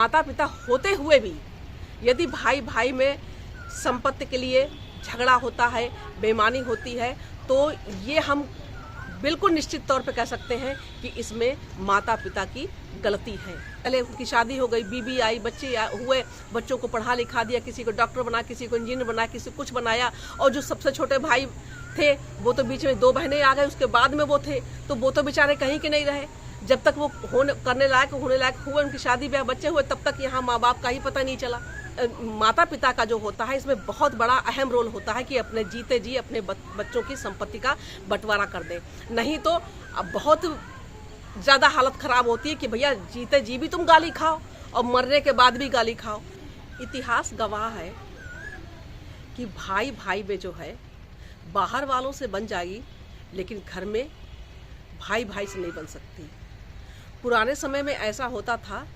माता पिता होते हुए भी यदि भाई भाई में संपत्ति के लिए झगड़ा होता है, बेईमानी होती है, तो ये हम बिल्कुल निश्चित तौर पे कह सकते हैं कि इसमें माता पिता की गलती है। पहले उनकी शादी हो गई, बीबी आई, बच्चे हुए, बच्चों को पढ़ा लिखा दिया, किसी को डॉक्टर बना, किसी को इंजीनियर बना, किसी को कुछ बनाया, और जो सबसे छोटे भाई थे वो तो बीच में 2 बहनें आ गए, उसके बाद में वो थे, तो वो तो बेचारे कहीं के नहीं रहे। जब तक वो होने लायक हुए, उनकी शादी ब्याह बच्चे हुए, तब तक यहाँ माँ बाप का ही पता नहीं चला। माता पिता का जो होता है इसमें बहुत बड़ा अहम रोल होता है कि अपने जीते जी अपने बच्चों की संपत्ति का बंटवारा कर दें, नहीं तो अब बहुत ज़्यादा हालत ख़राब होती है कि भैया जीते जी भी तुम गाली खाओ और मरने के बाद भी गाली खाओ। इतिहास गवाह है कि भाई भाई में जो है बाहर वालों से बन जाएगी, लेकिन घर में भाई भाई से नहीं बन सकती। पुराने समय में ऐसा होता था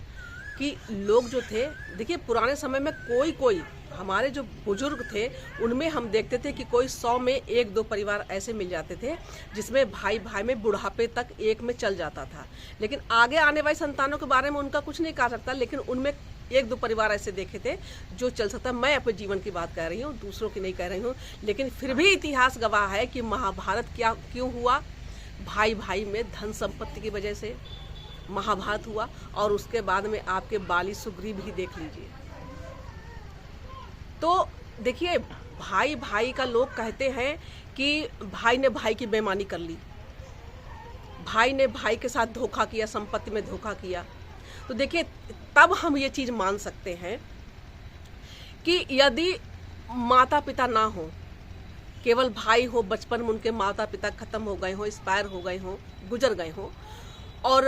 कि लोग जो थे, देखिए पुराने समय में कोई हमारे जो बुजुर्ग थे उनमें हम देखते थे कि कोई 100 में 1-2 परिवार ऐसे मिल जाते थे जिसमें भाई भाई में बुढ़ापे तक एक में चल जाता था। लेकिन आगे आने वाली संतानों के बारे में उनका कुछ नहीं कह सकता, लेकिन उनमें 1-2 परिवार ऐसे देखे थे जो चल सकता। मैं अपने जीवन की बात कह रही हूँ, दूसरों की नहीं कह रही हूँ, लेकिन फिर भी इतिहास गवाह है कि महाभारत क्यों हुआ, भाई भाई में धन संपत्ति की वजह से महाभारत हुआ। और उसके बाद में आपके बाली सुग्रीव ही देख लीजिए। तो देखिए भाई भाई का लोग कहते हैं कि भाई ने भाई की बेईमानी कर ली, भाई ने भाई के साथ धोखा किया, संपत्ति में धोखा किया। तो देखिए तब हम ये चीज़ मान सकते हैं कि यदि माता पिता ना हो, केवल भाई हो, बचपन में उनके माता पिता खत्म हो गए हों, एक्सपायर हो गए हों, गुजर गए हों, और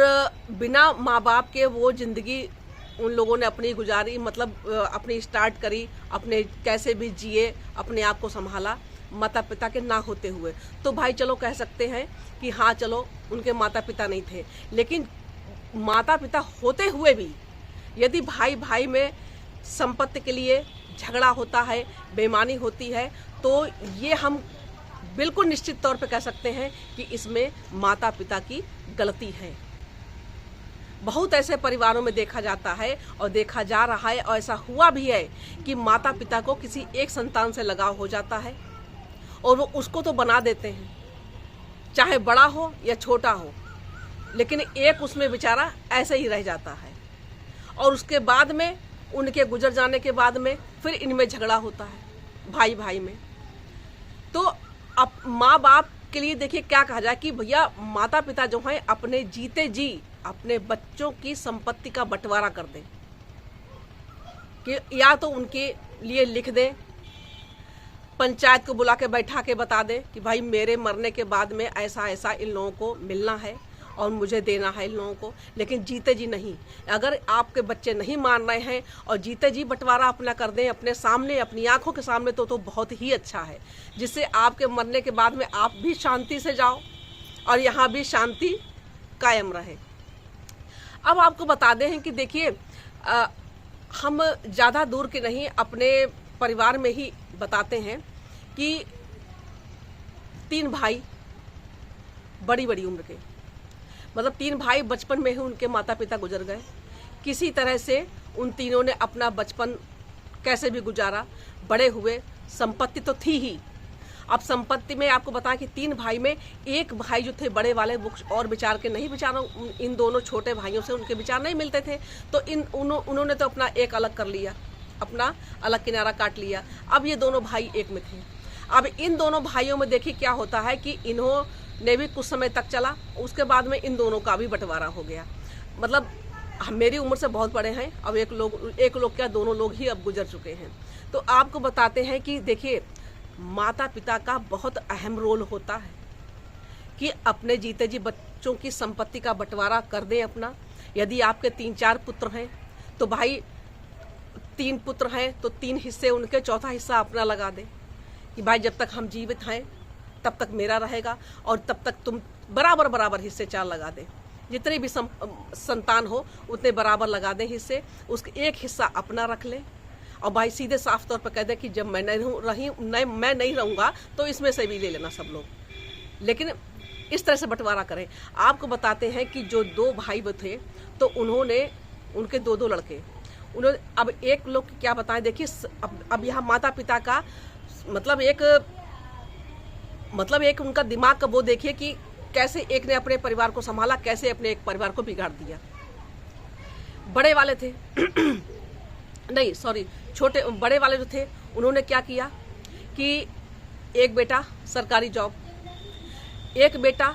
बिना माँ बाप के वो ज़िंदगी उन लोगों ने अपनी गुजारी, मतलब अपनी स्टार्ट करी, अपने कैसे भी जिए, अपने आप को संभाला माता पिता के ना होते हुए, तो भाई चलो कह सकते हैं कि हाँ चलो उनके माता पिता नहीं थे। लेकिन माता पिता होते हुए भी यदि भाई भाई में संपत्ति के लिए झगड़ा होता है, बेईमानी होती है, तो ये हम बिल्कुल निश्चित तौर पे कह सकते हैं कि इसमें माता पिता की गलती है। बहुत ऐसे परिवारों में देखा जाता है और देखा जा रहा है, और ऐसा हुआ भी है कि माता पिता को किसी एक संतान से लगाव हो जाता है और वो उसको तो बना देते हैं, चाहे बड़ा हो या छोटा हो, लेकिन एक उसमें बेचारा ऐसे ही रह जाता है। और उसके बाद में उनके गुजर जाने के बाद में फिर इनमें झगड़ा होता है भाई भाई में। तो अब माँ बाप के लिए देखिए क्या कहा जाए कि भैया माता पिता जो हैं अपने जीते जी अपने बच्चों की संपत्ति का बंटवारा कर दें, कि या तो उनके लिए लिख दें, पंचायत को बुला के बैठा के बता दें कि भाई मेरे मरने के बाद में ऐसा ऐसा इन लोगों को मिलना है और मुझे देना है इन लोगों को, लेकिन जीते जी नहीं। अगर आपके बच्चे नहीं मान रहे हैं और जीते जी बंटवारा अपना कर दें अपने सामने, अपनी आंखों के सामने, तो बहुत ही अच्छा है, जिससे आपके मरने के बाद में आप भी शांति से जाओ और यहाँ भी शांति कायम रहे। अब आपको बता दें कि देखिए हम ज़्यादा दूर के नहीं, अपने परिवार में ही बताते हैं कि 3 भाई बड़ी बड़ी उम्र के, मतलब 3 भाई बचपन में ही उनके माता पिता गुजर गए। किसी तरह से उन तीनों ने अपना बचपन कैसे भी गुजारा, बड़े हुए, संपत्ति तो थी ही। अब संपत्ति में आपको बताएं कि 3 भाई में एक भाई जो थे बड़े वाले वो और विचार के नहीं, विचारों इन दोनों छोटे भाइयों से उनके विचार नहीं मिलते थे, तो उन्होंने तो अपना एक अलग कर लिया, अपना अलग किनारा काट लिया। अब ये दोनों भाई एक में थे। अब इन दोनों भाइयों में देखिए क्या होता है कि इन्होंने भी कुछ समय तक चला, उसके बाद में इन दोनों का भी बंटवारा हो गया। मतलब मेरी उम्र से बहुत बड़े हैं, अब एक लोग क्या, दोनों लोग ही अब गुजर चुके हैं। तो आपको बताते हैं कि देखिए माता पिता का बहुत अहम रोल होता है कि अपने जीते जी बच्चों की संपत्ति का बंटवारा कर दें अपना। यदि आपके 3-4 पुत्र हैं तो भाई 3 पुत्र हैं तो 3 हिस्से उनके, चौथा हिस्सा अपना लगा दें कि भाई जब तक हम जीवित हैं तब तक मेरा रहेगा, और तब तक तुम बराबर हिस्से 4 लगा दें। जितने भी संतान हो उतने बराबर लगा दें हिस्से, उसके एक हिस्सा अपना रख लें। और भाई सीधे साफ तौर पर कह दें कि जब मैं नहीं रहूँगा तो इसमें से भी ले लेना सब लोग, लेकिन इस तरह से बंटवारा करें। आपको बताते हैं कि जो 2 भाई थे तो उन्होंने, उनके 2-2 लड़के, उन्होंने अब एक लोग क्या बताएं, देखिए अब यहाँ माता पिता का मतलब एक उनका दिमाग का वो देखिए कि कैसे एक ने अपने परिवार को संभाला, कैसे अपने एक परिवार को बिगाड़ दिया। बड़े वाले थे नहीं सॉरी छोटे बड़े वाले जो थे उन्होंने क्या किया कि एक बेटा सरकारी जॉब, एक बेटा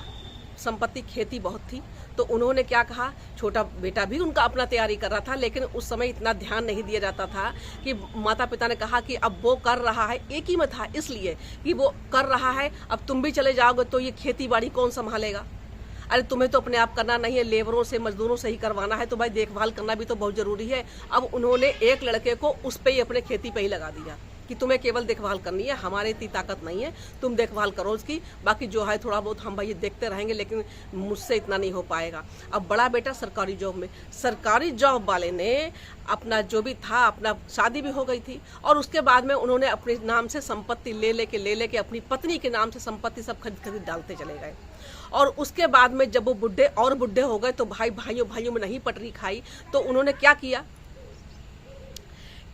संपत्ति खेती बहुत थी, तो उन्होंने क्या कहा, छोटा बेटा भी उनका अपना तैयारी कर रहा था, लेकिन उस समय इतना ध्यान नहीं दिया जाता था कि माता पिता ने कहा कि अब वो कर रहा है, एक ही में था इसलिए कि वो कर रहा है, अब तुम भी चले जाओगे तो ये खेती बाड़ी कौन संभालेगा। अरे तुम्हें तो अपने आप करना नहीं है, लेबरों से मजदूरों से ही करवाना है, तो भाई देखभाल करना भी तो बहुत ज़रूरी है। अब उन्होंने एक लड़के को उस पर ही अपने खेती पे ही लगा दिया कि तुम्हें केवल देखभाल करनी है, हमारे इतनी ताकत नहीं है, तुम देखभाल करो उसकी, बाकी जो है थोड़ा बहुत हम भाई देखते रहेंगे, लेकिन मुझसे इतना नहीं हो पाएगा। अब बड़ा बेटा सरकारी जॉब में, सरकारी जॉब वाले ने अपना जो भी था, अपना शादी भी हो गई थी और उसके बाद में उन्होंने अपने नाम से संपत्ति ले लेके अपनी पत्नी के नाम से संपत्ति सब खरीद डालते चले गए। और उसके बाद में जब वो बुढ़े हो गए तो भाइयों में नहीं पटरी खाई, तो उन्होंने क्या किया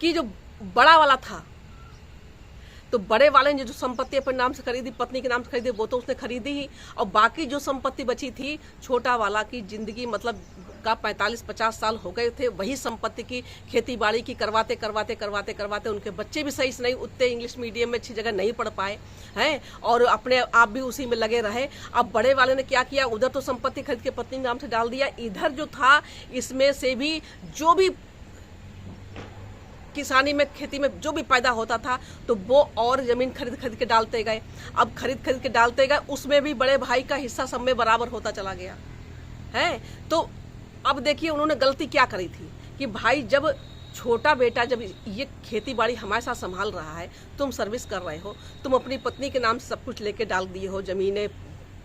कि जो बड़ा वाला था, तो बड़े वाले ने जो संपत्ति अपने नाम से खरीदी, पत्नी के नाम से खरीदी, वो तो उसने खरीदी ही, और बाकी जो संपत्ति बची थी, छोटा वाला की जिंदगी मतलब का 45-50 साल हो गए थे वही संपत्ति की खेती बाड़ी की करवाते उनके बच्चे भी सही से नहीं, उतने इंग्लिश मीडियम में अच्छी जगह नहीं पढ़ पाए हैं और अपने आप भी उसी में लगे रहे। अब बड़े वाले ने क्या किया, उधर तो संपत्ति खरीद के पत्नी के नाम से डाल दिया, इधर जो था इसमें से भी जो भी किसानी में खेती में जो भी पैदा होता था तो वो और ज़मीन खरीद के डालते गए। अब खरीद के डालते गए, उसमें भी बड़े भाई का हिस्सा सब में बराबर होता चला गया है। तो अब देखिए उन्होंने गलती क्या करी थी कि भाई जब छोटा बेटा जब ये खेती बाड़ी हमारे साथ संभाल रहा है, तुम सर्विस कर रहे हो, तुम अपनी पत्नी के नाम से सब कुछ लेके डाल दिए हो, ज़मीनें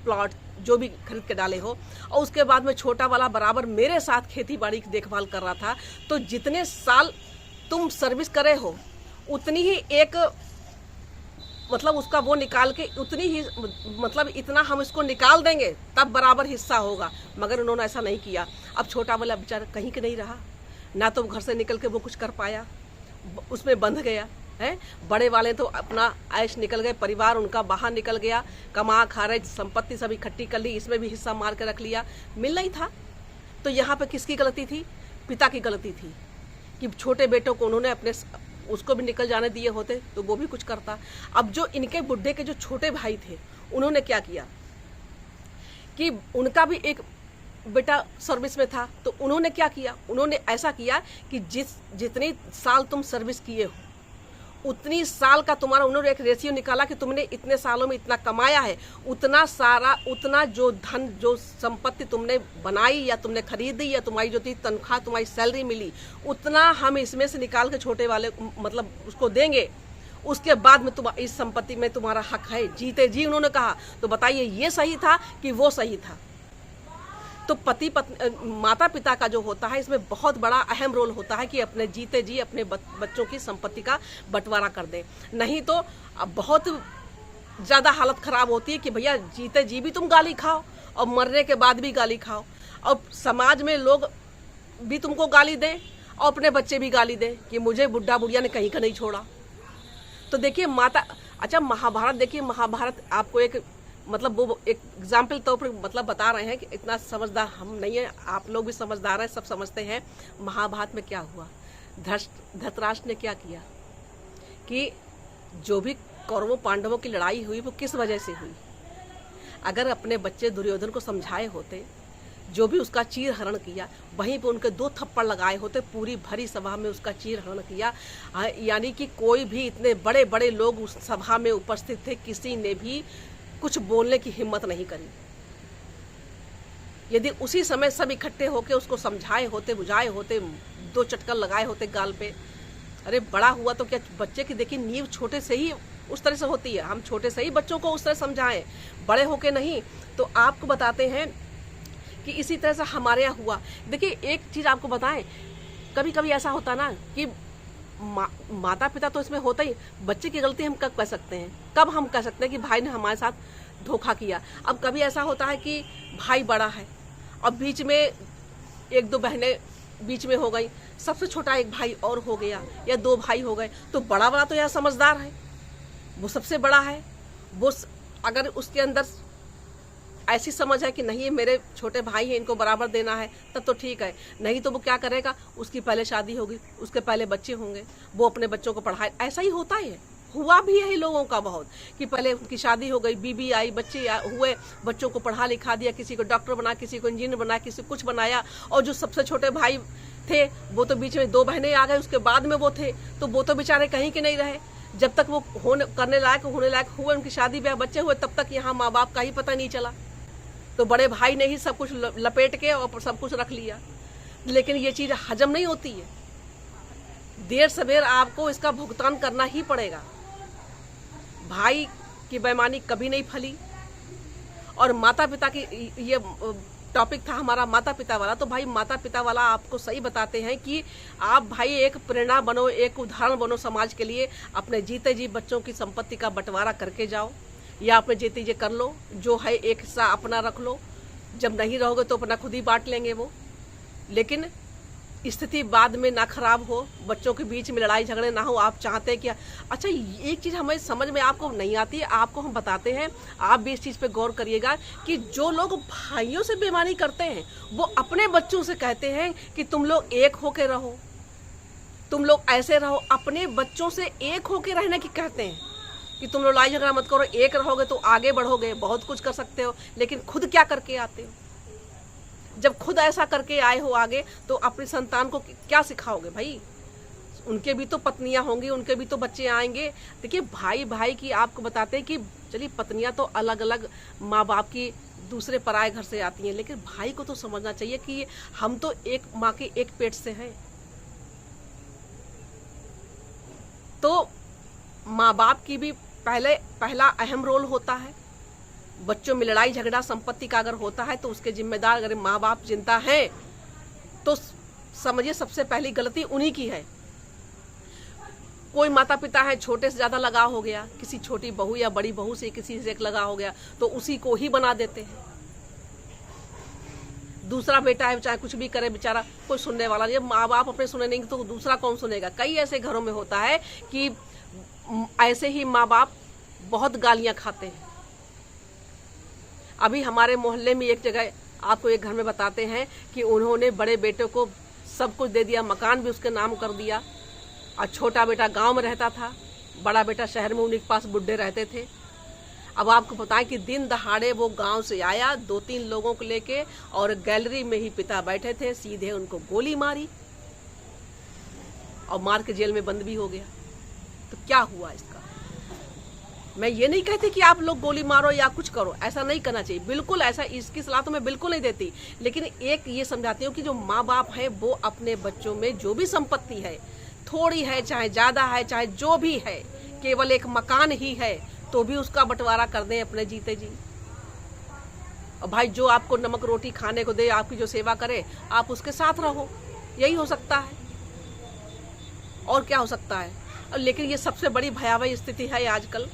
प्लॉट जो भी खरीद के डाले हो, और उसके बाद में छोटा वाला बराबर मेरे साथ खेती बाड़ी की देखभाल कर रहा था, तो जितने साल तुम सर्विस करे हो उतनी ही एक मतलब उसका वो निकाल के उतनी ही मतलब इतना हम इसको निकाल देंगे तब बराबर हिस्सा होगा, मगर उन्होंने ऐसा नहीं किया। अब छोटा वाला बेचारा कहीं के नहीं रहा, ना तो घर से निकल के वो कुछ कर पाया, उसमें बंध गया है। बड़े वाले तो अपना ऐश निकल गए, परिवार उनका बाहर निकल गया, कमा खा रहे, संपत्ति सब इकट्ठी कर ली, इसमें भी हिस्सा मार के रख लिया, मिलना ही था। तो यहाँ पे किसकी गलती थी? पिता की गलती थी कि छोटे बेटों को उन्होंने अपने उसको भी निकल जाने दिए होते तो वो भी कुछ करता। अब जो इनके बुढ़े के जो छोटे भाई थे उन्होंने क्या किया कि उनका भी एक बेटा सर्विस में था, तो उन्होंने क्या किया, उन्होंने ऐसा किया कि जितनी साल तुम सर्विस किए हो उतनी साल का तुम्हारा, उन्होंने एक रेशियो निकाला कि तुमने इतने सालों में इतना कमाया है, उतना जो धन जो संपत्ति तुमने बनाई या तुमने खरीदी या तुम्हारी जो थी तनख्वाह तुम्हारी सैलरी मिली, उतना हम इसमें से निकाल के छोटे वाले मतलब उसको देंगे, उसके बाद में तुम इस संपत्ति में तुम्हारा हक है, जीते जी उन्होंने कहा। तो बताइए ये सही था कि वो सही था? तो पति पत्नी माता पिता का जो होता है इसमें बहुत बड़ा अहम रोल होता है कि अपने जीते जी अपने बच्चों की संपत्ति का बंटवारा कर दें, नहीं तो अब बहुत ज़्यादा हालत ख़राब होती है कि भैया जीते जी भी तुम गाली खाओ और मरने के बाद भी गाली खाओ, और समाज में लोग भी तुमको गाली दें और अपने बच्चे भी गाली दें कि मुझे बुढ़ा बुढ़िया ने कहीं का नहीं छोड़ा। तो देखिए महाभारत देखिए, महाभारत आपको एक मतलब वो एक एग्जाम्पल तो मतलब बता रहे हैं कि इतना समझदार हम नहीं है, आप लोग भी समझदार हैं, सब समझते हैं। महाभारत में क्या हुआ, धृतराष्ट्र ने क्या किया कि जो भी कौरवों पांडवों की लड़ाई हुई वो किस वजह से हुई? अगर अपने बच्चे दुर्योधन को समझाए होते, जो भी उसका चीर हरण किया, वहीं पे उनके 2 थप्पड़ लगाए होते, पूरी भरी सभा में उसका चीर हरण किया, यानी कि कोई भी इतने बड़े बड़े लोग उस सभा में उपस्थित थे, किसी ने भी कुछ बोलने की हिम्मत नहीं करी। यदि उसी समय सब इकट्ठे होकर उसको समझाए होते, बुझाए होते, 2 चटकन लगाए होते गाल पे, अरे बड़ा हुआ तो क्या बच्चे की देखिए नींव छोटे से ही उस तरह से होती है, हम छोटे से ही बच्चों को उस तरह समझाएं, बड़े होके नहीं। तो आपको बताते हैं कि इसी तरह से हमारे यहाँ हुआ। देखिए एक चीज़ आपको बताएं, कभी कभी ऐसा होता ना कि माता पिता तो इसमें होता ही, बच्चे की गलती हम कब कह सकते हैं, कब हम कह सकते हैं कि भाई ने हमारे साथ धोखा किया। अब कभी ऐसा होता है कि भाई बड़ा है और बीच में 1-2 बहनें बीच में हो गई, सबसे छोटा एक भाई और हो गया या 2 भाई हो गए, तो बड़ा वाला तो यार समझदार है, वो सबसे बड़ा है, वो अगर उसके अंदर ऐसी समझ है कि नहीं ये मेरे छोटे भाई हैं, इनको बराबर देना है, तब तो ठीक है। नहीं तो वो क्या करेगा, उसकी पहले शादी होगी, उसके पहले बच्चे होंगे, वो अपने बच्चों को पढ़ाए। ऐसा ही होता है, हुआ भी है लोगों का बहुत, कि पहले उनकी शादी हो गई, बीबी आई, बच्चे हुए, बच्चों को पढ़ा लिखा दिया, किसी को डॉक्टर बना, किसी को इंजीनियर बना, किसी को कुछ बनाया, और जो सबसे छोटे भाई थे वो तो बीच में 2 बहनें आ गए, उसके बाद में वो थे, तो वो तो बेचारे कहीं के नहीं रहे। जब तक वो होने लायक हुए, उनकी शादी ब्याह बच्चे हुए, तब तक यहाँ माँ बाप का ही पता नहीं चला। तो बड़े भाई ने ही सब कुछ लपेट के और सब कुछ रख लिया। लेकिन ये चीज़ हजम नहीं होती है, देर सवेर आपको इसका भुगतान करना ही पड़ेगा। भाई की बेईमानी कभी नहीं फली। और माता पिता की, ये टॉपिक था हमारा माता पिता वाला, तो भाई माता पिता वाला आपको सही बताते हैं कि आप भाई एक प्रेरणा बनो, एक उदाहरण बनो समाज के लिए। अपने जीते जी बच्चों की संपत्ति का बंटवारा करके जाओ, या अपने जीते जी कर लो, जो है एक हिस्सा अपना रख लो, जब नहीं रहोगे तो अपना खुद ही बांट लेंगे वो। लेकिन स्थिति बाद में ना खराब हो, बच्चों के बीच में लड़ाई झगड़े ना हो। आप चाहते हैं कि अच्छा, एक चीज़ हमें समझ में आपको नहीं आती है, आपको हम बताते हैं, आप भी इस चीज़ पे गौर करिएगा कि जो लोग भाइयों से बेईमानी करते हैं वो अपने बच्चों से कहते हैं कि तुम लोग एक होके रहो, तुम लोग ऐसे रहो। अपने बच्चों से एक होके रहने की कहते हैं कि तुम लोग लड़ाई झगड़ा मत करो, एक रहोगे तो आगे बढ़ोगे, बहुत कुछ कर सकते हो। लेकिन खुद क्या करके आते हो? जब खुद ऐसा करके आए हो आगे, तो अपनी संतान को क्या सिखाओगे भाई? उनके भी तो पत्नियां होंगी, उनके भी तो बच्चे आएंगे। देखिए, भाई भाई की आपको बताते हैं कि चलिए पत्नियां तो अलग अलग माँ बाप की दूसरे पराये घर से आती हैं, लेकिन भाई को तो समझना चाहिए कि हम तो एक माँ के एक पेट से हैं। तो माँ बाप की भी पहला अहम रोल होता है। बच्चों में लड़ाई झगड़ा संपत्ति का अगर होता है तो उसके जिम्मेदार अगर माँ बाप जिंदा हैं तो समझिए सबसे पहली गलती उन्हीं की है। कोई माता पिता है, छोटे से ज्यादा लगाव हो गया, किसी छोटी बहू या बड़ी बहू से किसी से एक लगाव हो गया तो उसी को ही बना देते हैं। दूसरा बेटा है, चाहे कुछ भी करे बेचारा, कोई सुनने वाला नहीं। माँ बाप अपने सुने नहीं तो दूसरा कौन सुनेगा? कई ऐसे घरों में होता है कि ऐसे ही माँ बाप बहुत गालियां खाते हैं। अभी हमारे मोहल्ले में एक जगह आपको एक घर में बताते हैं कि उन्होंने बड़े बेटे को सब कुछ दे दिया, मकान भी उसके नाम कर दिया, और छोटा बेटा गांव में रहता था, बड़ा बेटा शहर में उन्हीं के पास बुड्ढे रहते थे। अब आपको बताएं कि दिन दहाड़े वो गांव से आया 2-3 लोगों को लेके, और गैलरी में ही पिता बैठे थे, सीधे उनको गोली मारी और मार के जेल में बंद भी हो गया। तो क्या हुआ इसका? मैं ये नहीं कहती कि आप लोग गोली मारो या कुछ करो, ऐसा नहीं करना चाहिए, बिल्कुल ऐसा, इसकी सलाह तो मैं बिल्कुल नहीं देती। लेकिन एक ये समझाती हूँ कि जो माँ बाप हैं वो अपने बच्चों में जो भी संपत्ति है, थोड़ी है चाहे ज्यादा है, चाहे जो भी है, केवल एक मकान ही है तो भी उसका बंटवारा कर दें अपने जीते जी। और भाई जो आपको नमक रोटी खाने को दे, आपकी जो सेवा करे, आप उसके साथ रहो, यही हो सकता है, और क्या हो सकता है। लेकिन ये सबसे बड़ी भयावह स्थिति है आजकल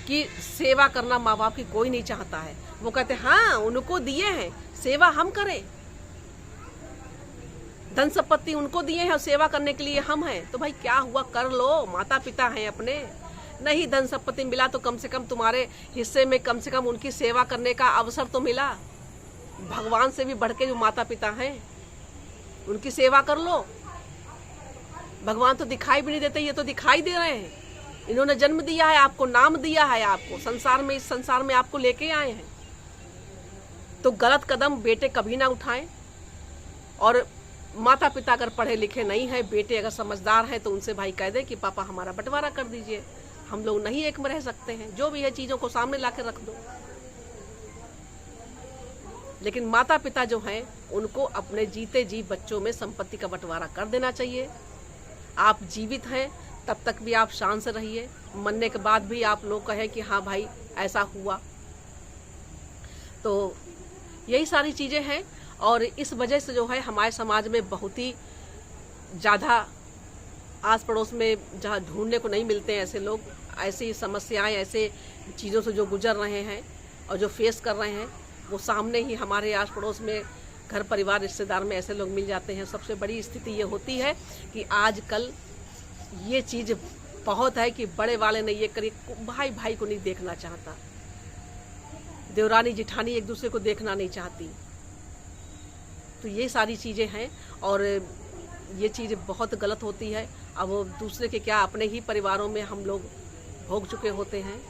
कि सेवा करना माँ बाप की कोई नहीं चाहता है। वो कहते हैं हाँ उनको दिए हैं, सेवा हम करें, धन संपत्ति उनको दिए हैं और सेवा करने के लिए हम हैं। तो भाई क्या हुआ, कर लो, माता पिता हैं अपने। नहीं धन संपत्ति मिला तो कम से कम तुम्हारे हिस्से में कम से कम उनकी सेवा करने का अवसर तो मिला। भगवान से भी बढ़ के जो माता पिता हैं उनकी सेवा कर लो। भगवान तो दिखाई भी नहीं देते, ये तो दिखाई दे रहे हैं। इन्होंने जन्म दिया है आपको, नाम दिया है आपको, संसार में, इस संसार में आपको लेके आए हैं। तो गलत कदम बेटे कभी ना उठाएं। और माता पिता अगर पढ़े लिखे नहीं है, बेटे अगर समझदार हैं तो उनसे भाई कह दे कि पापा हमारा बंटवारा कर दीजिए, हम लोग नहीं एक में रह सकते हैं। जो भी है चीजों को सामने ला के रख दो। लेकिन माता पिता जो हैं उनको अपने जीते जी बच्चों में संपत्ति का बंटवारा कर देना चाहिए। आप जीवित हैं तब तक भी आप शान से रहिए, मरने के बाद भी आप लोग कहें कि हाँ भाई ऐसा हुआ। तो यही सारी चीजें हैं, और इस वजह से जो है हमारे समाज में बहुत ही ज़्यादा आस पड़ोस में जहाँ ढूंढने को नहीं मिलते हैं ऐसे लोग, ऐसी समस्याएं, ऐसे चीज़ों से जो गुजर रहे हैं और जो फेस कर रहे हैं, वो सामने ही हमारे आस पड़ोस में घर परिवार रिश्तेदार में ऐसे लोग मिल जाते हैं। सबसे बड़ी स्थिति ये होती है कि आजकल ये चीज़ बहुत है कि बड़े वाले ने ये करी, भाई भाई को नहीं देखना चाहता, देवरानी जिठानी एक दूसरे को देखना नहीं चाहती। तो ये सारी चीज़ें हैं और ये चीज़ बहुत गलत होती है। अब वो दूसरे के क्या, अपने ही परिवारों में हम लोग भोग चुके होते हैं।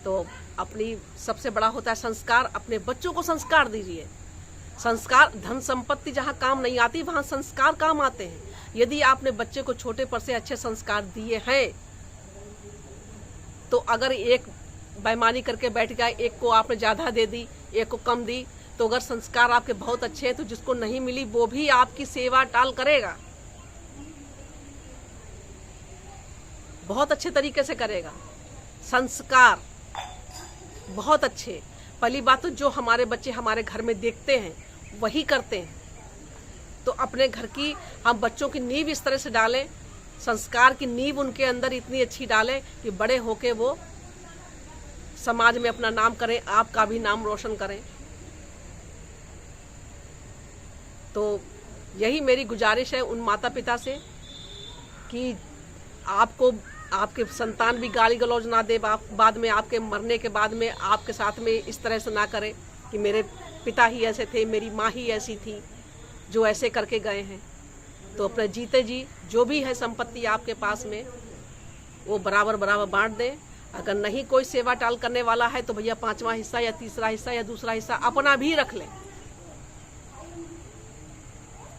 तो अपनी सबसे बड़ा होता है संस्कार, अपने बच्चों को संस्कार दीजिए। संस्कार, धन संपत्ति जहाँ काम नहीं आती वहाँ संस्कार काम आते हैं। यदि आपने बच्चे को छोटे पर से अच्छे संस्कार दिए हैं तो अगर एक बेईमानी करके बैठ गया, एक को आपने ज़्यादा दे दी, एक को कम दी, तो अगर संस्कार आपके बहुत अच्छे हैं तो जिसको नहीं मिली वो भी आपकी सेवा टाल करेगा, बहुत अच्छे तरीके से करेगा। संस्कार बहुत अच्छे, पहली बात तो जो हमारे बच्चे हमारे घर में देखते हैं वही करते हैं। तो अपने घर की हम बच्चों की नींव इस तरह से डालें, संस्कार की नींव उनके अंदर इतनी अच्छी डालें कि बड़े होके वो समाज में अपना नाम करें, आपका भी नाम रोशन करें। तो यही मेरी गुजारिश है उन माता पिता से कि आपको आपके संतान भी गाली गलौज ना दे, बाद में आपके मरने के बाद में आपके साथ में इस तरह से ना करे कि मेरे पिता ही ऐसे थे, मेरी माँ ही ऐसी थी जो ऐसे करके गए हैं। तो अपने जीते जी जो भी है संपत्ति आपके पास में वो बराबर बराबर बांट दें। अगर नहीं कोई सेवा टाल करने वाला है तो भैया 5वां हिस्सा या 3रा हिस्सा या 2रा हिस्सा अपना भी रख लें।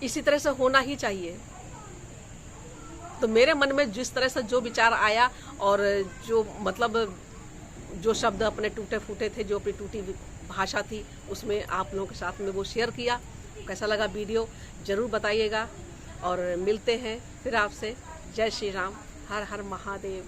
इसी तरह से होना ही चाहिए। तो मेरे मन में जिस तरह से जो विचार आया और जो मतलब जो शब्द अपने टूटे फूटे थे, जो अपनी टूटी भाषा थी, उसमें आप लोगों के साथ में वो शेयर किया। कैसा लगा वीडियो ज़रूर बताइएगा और मिलते हैं फिर आपसे। जय श्री राम, हर हर महादेव।